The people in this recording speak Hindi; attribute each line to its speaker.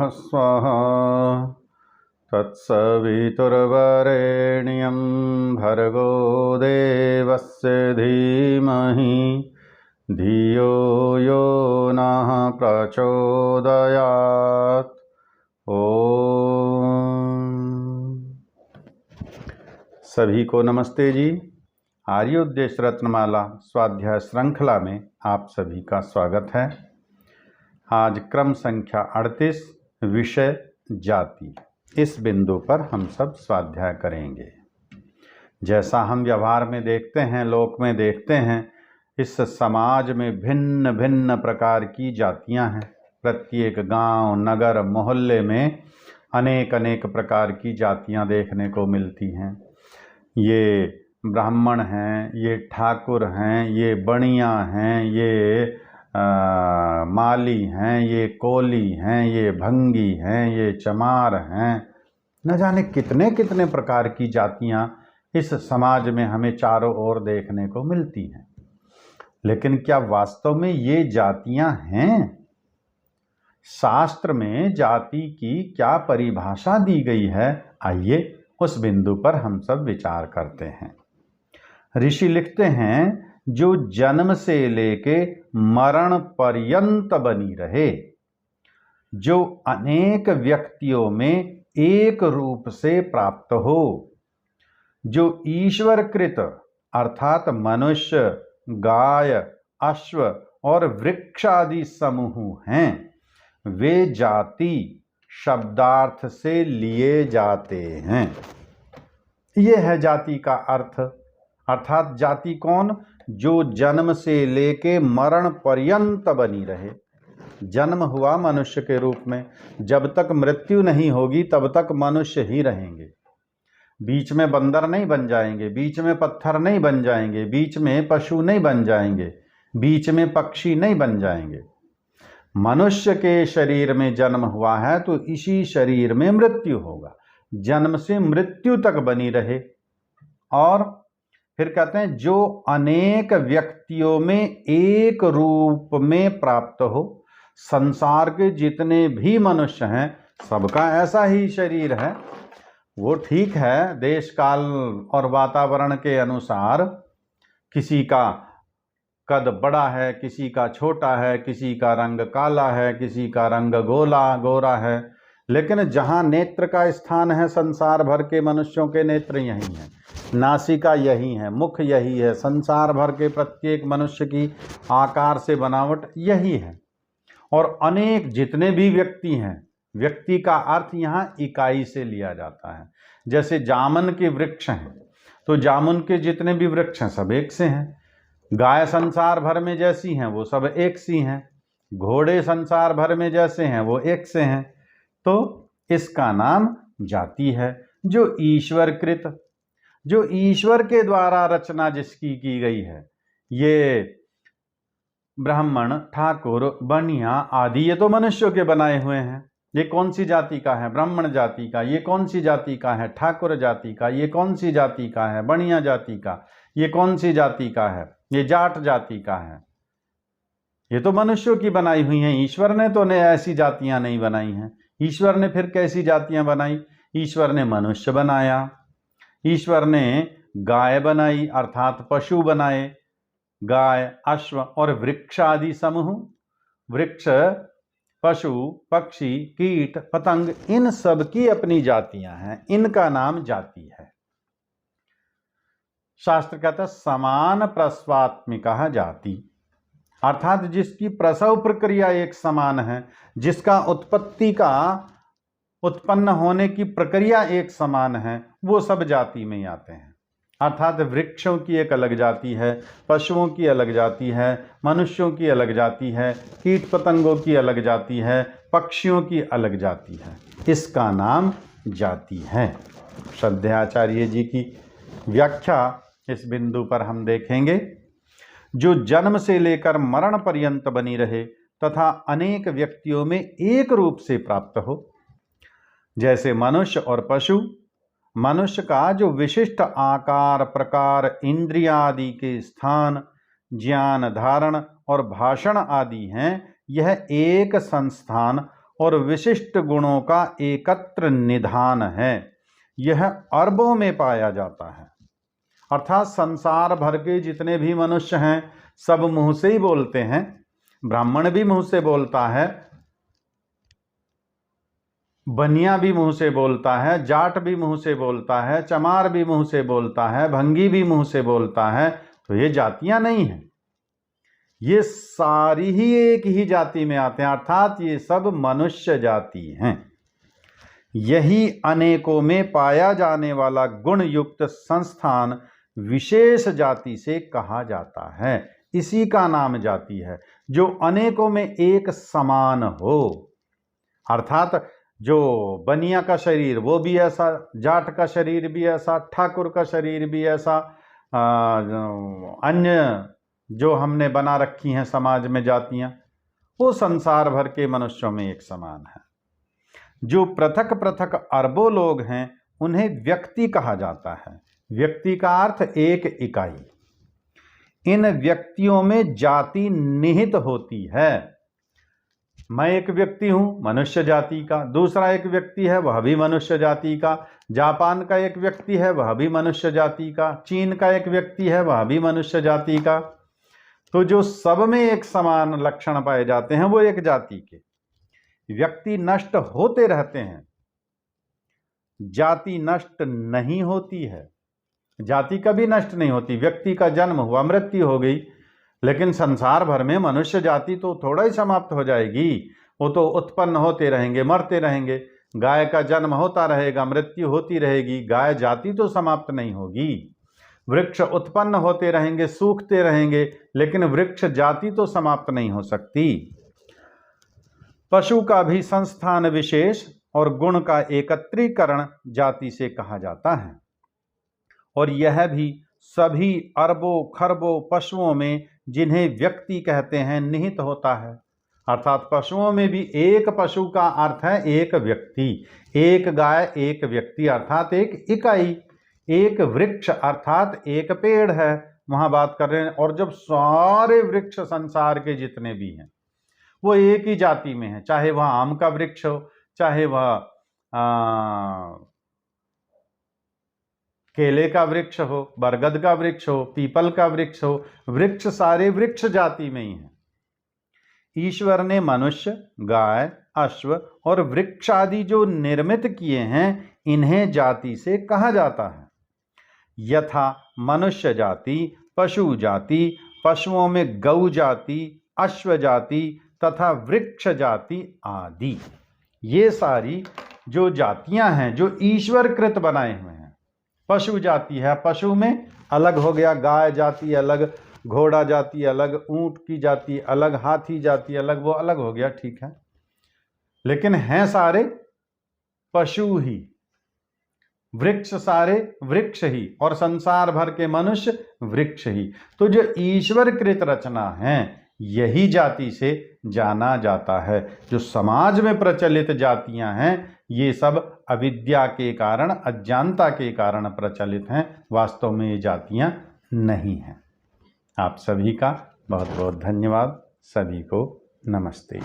Speaker 1: स्वाहा तत्सवितुर्वरेण्यं भर्गो देवस्य धीमहि धियो यो नः प्रचोदयात्। ओम। सभी को नमस्ते जी। आर्योद्देश्य रत्नमाला स्वाध्याय श्रृंखला में आप सभी का स्वागत है। आज क्रम संख्या 38 विषय जाति, इस बिंदु पर हम सब स्वाध्याय करेंगे। जैसा हम व्यवहार में देखते हैं, लोक में देखते हैं, इस समाज में भिन्न भिन्न प्रकार की जातियां हैं। प्रत्येक गांव, नगर, मोहल्ले में अनेक अनेक प्रकार की जातियां देखने को मिलती हैं। ये ब्राह्मण हैं, ये ठाकुर हैं, ये बणिया हैं, ये माली हैं, ये कोली हैं, ये भंगी हैं, ये चमार हैं। न जाने कितने कितने प्रकार की जातियां इस समाज में हमें चारों ओर देखने को मिलती हैं। लेकिन क्या वास्तव में ये जातियां हैं? शास्त्र में जाति की क्या परिभाषा दी गई है? आइए उस बिंदु पर हम सब विचार करते हैं। ऋषि लिखते हैं, जो जन्म से लेके मरण पर्यंत बनी रहे, जो अनेक व्यक्तियों में एक रूप से प्राप्त हो, जो ईश्वरकृत अर्थात मनुष्य, गाय, अश्व और वृक्ष आदि समूह हैं, वे जाति शब्दार्थ से लिए जाते हैं। ये है जाति का अर्थ। अर्थात जाति कौन? जो जन्म से लेके मरण पर्यंत बनी रहे। जन्म हुआ मनुष्य के रूप में, जब तक मृत्यु नहीं होगी तब तक मनुष्य ही रहेंगे। बीच में बंदर नहीं बन जाएंगे, बीच में पत्थर नहीं बन जाएंगे, बीच में पशु नहीं बन जाएंगे, बीच में पक्षी नहीं बन जाएंगे। मनुष्य के शरीर में जन्म हुआ है तो इसी शरीर में मृत्यु होगा। जन्म से मृत्यु तक बनी रहे। और फिर कहते हैं, जो अनेक व्यक्तियों में एक रूप में प्राप्त हो। संसार के जितने भी मनुष्य हैं सबका ऐसा ही शरीर है। वो ठीक है, देश काल और वातावरण के अनुसार किसी का कद बड़ा है, किसी का छोटा है, किसी का रंग काला है, किसी का रंग गोरा है। लेकिन जहाँ नेत्र का स्थान है, संसार भर के मनुष्यों के नेत्र यही हैं, नासिका यही है, मुख यही है, संसार भर के प्रत्येक मनुष्य की आकार से बनावट यही है। और अनेक जितने भी व्यक्ति हैं, व्यक्ति का अर्थ यहाँ इकाई से लिया जाता है। जैसे जामुन के वृक्ष हैं तो जामुन के जितने भी वृक्ष हैं सब एक से हैं। गाय संसार भर में जैसी हैं वो सब एक सी हैं। घोड़े संसार भर में जैसे हैं वो एक से हैं। तो इसका नाम जाति है। जो ईश्वरकृत, जो ईश्वर के द्वारा रचना जिसकी की गई है, ये ब्राह्मण, ठाकुर, बनिया आदि ये तो मनुष्यों के बनाए हुए हैं। ये कौन सी जाति का है? ब्राह्मण जाति का। ये कौन सी जाति का है? ठाकुर जाति का। ये कौन सी जाति का है? बनिया जाति का। ये कौन सी जाति का है? ये जाट जाति का है। ये तो मनुष्यों की बनाई हुई हैं। ईश्वर ने तो ऐसी जातियां नहीं बनाई हैं। ईश्वर ने फिर कैसी जातियां बनाई? ईश्वर ने मनुष्य बनाया, ईश्वर ने गाय बनाई अर्थात पशु बनाए, गाय, अश्व और वृक्ष आदि समूह। वृक्ष, पशु, पक्षी, कीट, पतंग, इन सब की अपनी जातियां हैं। इनका नाम जाति है। शास्त्र कहता है, समान प्रसवात्मिका जाति, अर्थात जिसकी प्रसव प्रक्रिया एक समान है, जिसका उत्पन्न होने की प्रक्रिया एक समान है, वो सब जाति में आते हैं। अर्थात वृक्षों की एक अलग जाति है, पशुओं की अलग जाति है, मनुष्यों की अलग जाति है, कीट पतंगों की अलग जाति है, पक्षियों की अलग जाति है। इसका नाम जाति है। श्रद्धेयाचार्य जी की व्याख्या इस बिंदु पर हम देखेंगे। जो जन्म से लेकर मरण पर्यंत बनी रहे तथा अनेक व्यक्तियों में एक रूप से प्राप्त हो। जैसे मनुष्य और पशु। मनुष्य का जो विशिष्ट आकार, प्रकार, इंद्रियादि के स्थान, ज्ञान धारण और भाषण आदि हैं, यह एक संस्थान और विशिष्ट गुणों का एकत्र निधान है। यह अरबों में पाया जाता है। अर्थात संसार भर के जितने भी मनुष्य हैं सब मुंह से ही बोलते हैं। ब्राह्मण भी मुंह से बोलता है, बनिया भी मुंह से बोलता है, जाट भी मुंह से बोलता है, चमार भी मुंह से बोलता है, भंगी भी मुंह से बोलता है। तो ये जातियां नहीं हैं, ये सारी ही एक ही जाति में आते हैं, अर्थात ये सब मनुष्य जाति हैं। यही अनेकों में पाया जाने वाला गुण युक्त संस्थान विशेष जाति से कहा जाता है। इसी का नाम जाति है, जो अनेकों में एक समान हो। अर्थात जो बनिया का शरीर वो भी ऐसा, जाट का शरीर भी ऐसा, ठाकुर का शरीर भी ऐसा, अन्य जो हमने बना रखी हैं समाज में जातियां, वो संसार भर के मनुष्यों में एक समान है। जो पृथक पृथक अरबों लोग हैं उन्हें व्यक्ति कहा जाता है। व्यक्ति का अर्थ एक इकाई। इन व्यक्तियों में जाति निहित होती है। मैं एक व्यक्ति हूं मनुष्य जाति का, दूसरा एक व्यक्ति है वह भी मनुष्य जाति का, जापान का एक व्यक्ति है वह भी मनुष्य जाति का, चीन का एक व्यक्ति है वह भी मनुष्य जाति का। तो जो सब में एक समान लक्षण पाए जाते हैं वो एक जाति के। व्यक्ति नष्ट होते रहते हैं, जाति नष्ट नहीं होती है। जाति कभी नष्ट नहीं होती। व्यक्ति का जन्म हुआ, मृत्यु हो गई, लेकिन संसार भर में मनुष्य जाति तो थोड़ा ही समाप्त हो जाएगी। वो तो उत्पन्न होते रहेंगे, मरते रहेंगे। गाय का जन्म होता रहेगा, मृत्यु होती रहेगी, गाय जाति तो समाप्त नहीं होगी। वृक्ष उत्पन्न होते रहेंगे, सूखते रहेंगे, लेकिन वृक्ष जाति तो समाप्त नहीं हो सकती। पशु का भी संस्थान विशेष और गुण का एकत्रीकरण जाति से कहा जाता है। और यह भी सभी अरबों खरबों पशुओं में, जिन्हें व्यक्ति कहते हैं, निहित होता है। अर्थात पशुओं में भी एक पशु का अर्थ है एक व्यक्ति, एक गाय एक व्यक्ति अर्थात एक इकाई, एक वृक्ष अर्थात एक पेड़ है, वहां बात कर रहे हैं। और जब सारे वृक्ष संसार के जितने भी हैं वो एक ही जाति में है, चाहे वह आम का वृक्ष हो, चाहे वह केले का वृक्ष हो, बरगद का वृक्ष हो, पीपल का वृक्ष हो, वृक्ष सारे वृक्ष जाति में ही हैं। ईश्वर ने मनुष्य, गाय, अश्व और वृक्ष आदि जो निर्मित किए हैं इन्हें जाति से कहा जाता है। यथा मनुष्य जाति, पशु जाति, पशुओं में गौ जाति, अश्व जाति तथा वृक्ष जाति आदि। ये सारी जो जातियां हैं जो ईश्वरकृत बनाए हुए हैं। पशु जाति है, पशु में अलग हो गया, गाय जाति अलग, घोड़ा जाति अलग, ऊंट की जाति अलग, हाथी जाति अलग, वो अलग हो गया, ठीक है, लेकिन हैं सारे पशु ही। वृक्ष सारे वृक्ष ही, और संसार भर के मनुष्य वृक्ष ही। तो जो ईश्वरकृत रचना है यही जाति से जाना जाता है। जो समाज में प्रचलित जातियां हैं ये सब अविद्या के कारण, अज्ञानता के कारण प्रचलित हैं, वास्तव में ये जातियां नहीं हैं। आप सभी का बहुत बहुत धन्यवाद। सभी को नमस्ते।